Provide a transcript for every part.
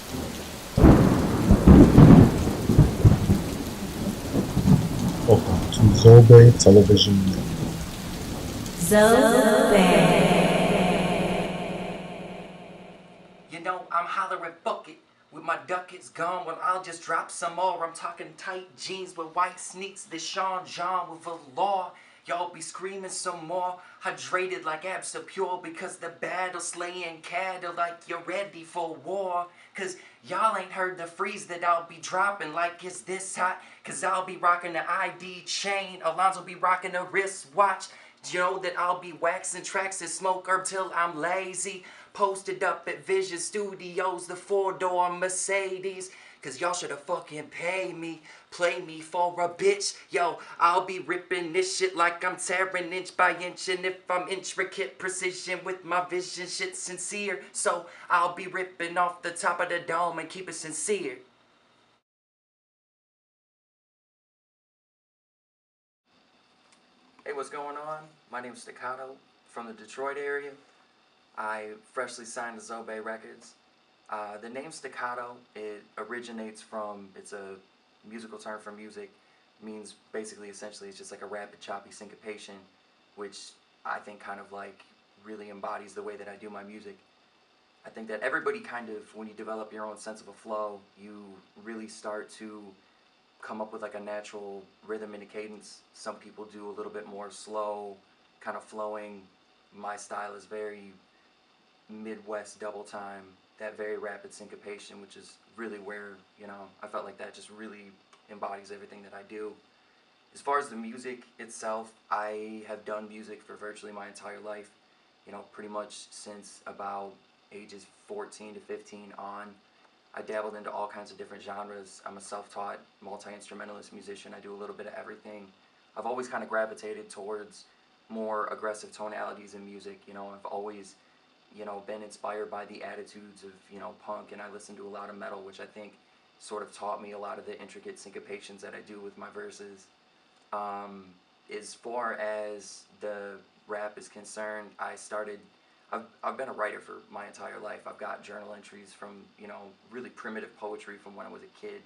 Welcome to Zobe Television Network. Zobe. You know, I'm hollering bucket with my ducats gone when I'll just drop some more. I'm talking tight jeans with white sneaks, the Sean John with velour. Y'all be screaming some more, hydrated like Absa Pure because the battle slaying cattle like you're ready for war. Cause y'all ain't heard the freeze that I'll be dropping like it's this hot. Cause I'll be rocking the ID chain, Alonzo be rocking a wristwatch. You know that I'll be waxing tracks and smoke herb till I'm lazy. Posted up at Vision Studios, the 4-door Mercedes. Cause y'all shoulda fucking paid me, play me for a bitch. Yo, I'll be ripping this shit like I'm tearing inch by inch. And if I'm intricate precision with my vision, shit sincere. So I'll be ripping off the top of the dome and keep it sincere. Hey, what's going on? My name's Staccato from the Detroit area. I freshly signed to Zobe Records. The name Staccato, it originates from, it's a musical term for music, means basically, essentially, it's just like a rapid, choppy syncopation, which I think kind of like really embodies the way that I do my music. I think that everybody kind of, when you develop your own sense of a flow, you really start to come up with like a natural rhythm and a cadence. Some people do a little bit more slow, kind of flowing. My style is very Midwest double time, that very rapid syncopation, which is really where, you know, I felt like that just really embodies everything that I do. As far as the music itself, I have done music for virtually my entire life, you know, pretty much since about ages 14 to 15 on. I dabbled into all kinds of different genres. I'm a self-taught multi-instrumentalist musician. I do a little bit of everything. I've always kind of gravitated towards more aggressive tonalities in music. You know, I've always, you know, been inspired by the attitudes of, you know, punk, and I listen to a lot of metal, which I think sort of taught me a lot of the intricate syncopations that I do with my verses. As far as the rap is concerned, I've been a writer for my entire life. I've got journal entries from, you know, really primitive poetry from when I was a kid,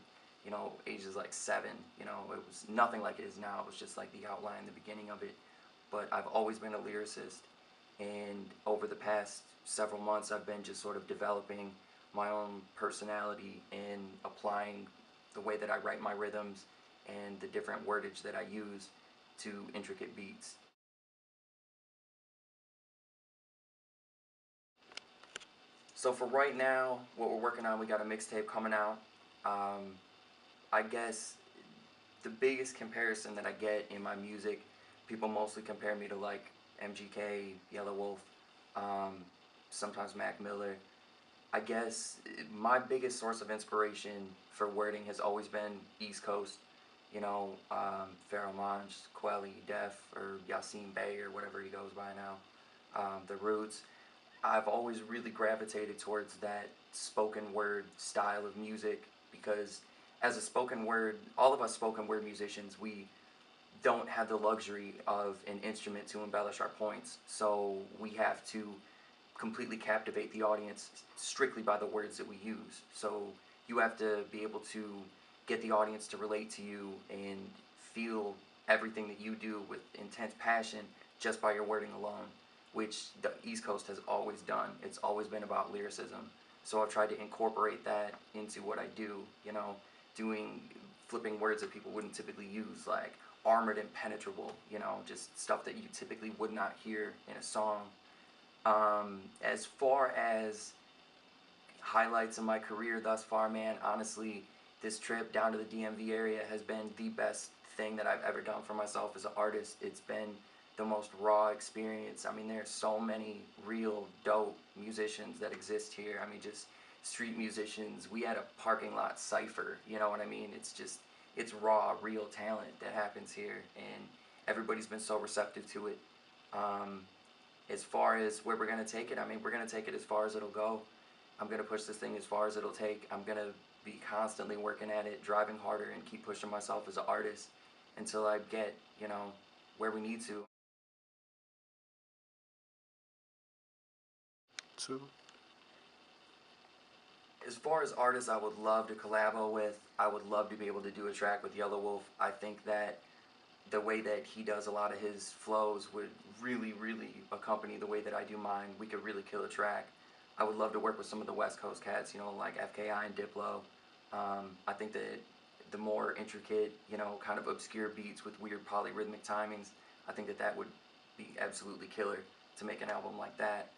you know, ages like 7, you know, it was nothing like it is now. It was just like the outline, the beginning of it. But I've always been a lyricist, and over the past several months I've been just sort of developing my own personality and applying the way that I write my rhythms and the different wordage that I use to intricate beats. So for right now, what we're working on, we got a mixtape coming out. Um, I guess the biggest comparison that I get in my music, people mostly compare me to like MGK, Yellow Wolf, um, sometimes Mac Miller. I guess my biggest source of inspiration for wording has always been East Coast. You know, Pharoah Monch, Quelly, Def, or Yassine Bey, or whatever he goes by now. The Roots. I've always really gravitated towards that spoken word style of music because as a spoken word, all of us spoken word musicians, we don't have the luxury of an instrument to embellish our points. So we have to completely captivate the audience strictly by the words that we use. So you have to be able to get the audience to relate to you and feel everything that you do with intense passion just by your wording alone, which the East Coast has always done. It's always been about lyricism. So I've tried to incorporate that into what I do, you know, doing flipping words that people wouldn't typically use, like armored and penetrable, you know, just stuff that you typically would not hear in a song. As far as highlights of my career thus far, man, honestly, this trip down to the DMV area has been the best thing that I've ever done for myself as an artist. It's been the most raw experience. I mean, there's so many real dope musicians that exist here. I mean, just street musicians. We had a parking lot cipher, you know what I mean? It's just, it's raw, real talent that happens here, and everybody's been so receptive to it. Um, as far as where we're going to take it, I mean, we're going to take it as far as it'll go. I'm going to push this thing as far as it'll take. I'm going to be constantly working at it, driving harder, and keep pushing myself as an artist until I get, you know, where we need to. Two. As far as artists I would love to collabo with, I would love to be able to do a track with Yellow Wolf. I think that the way that he does a lot of his flows would really, really accompany the way that I do mine. We could really kill a track. I would love to work with some of the West Coast cats, you know, like FKI and Diplo. I think that the more intricate, you know, kind of obscure beats with weird polyrhythmic timings, I think that that would be absolutely killer to make an album like that.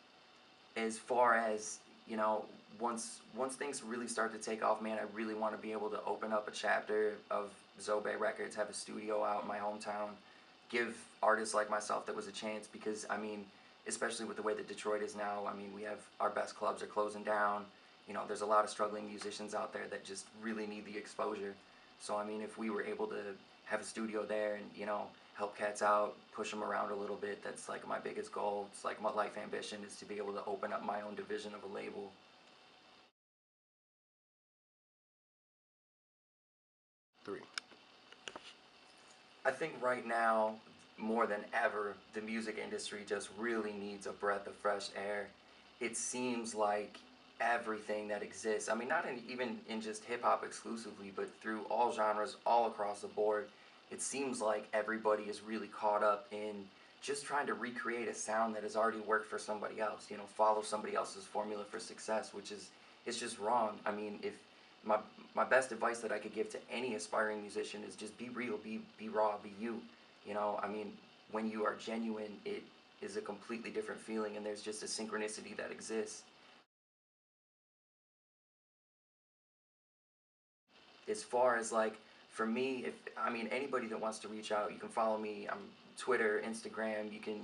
As far as, you know, once things really start to take off, man, I really want to be able to open up a chapter of Zobe Records, have a studio out in my hometown, give artists like myself that was a chance, because I mean, especially with the way that Detroit is now, I mean, we have our best clubs are closing down. You know, there's a lot of struggling musicians out there that just really need the exposure. So I mean, if we were able to have a studio there and, you know, help cats out, push them around a little bit, that's like my biggest goal. It's like my life ambition is to be able to open up my own division of a label. Three. I think right now, more than ever, the music industry just really needs a breath of fresh air. It seems like everything that exists, I mean, not even in just hip hop exclusively, but through all genres, all across the board, it seems like everybody is really caught up in just trying to recreate a sound that has already worked for somebody else, you know, follow somebody else's formula for success, which is, it's just wrong. I mean, if my my best advice that I could give to any aspiring musician is just be real, be raw, be you. You know, I mean, when you are genuine, it is a completely different feeling, and there's just a synchronicity that exists. As far as like for me, if I mean anybody that wants to reach out, you can follow me. I'm Twitter, Instagram. You can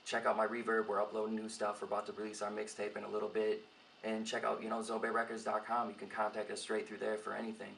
check out my Reverb. We're uploading new stuff. We're about to release our mixtape in a little bit, and check out, you know, ZobeRecords.com. You can contact us straight through there for anything.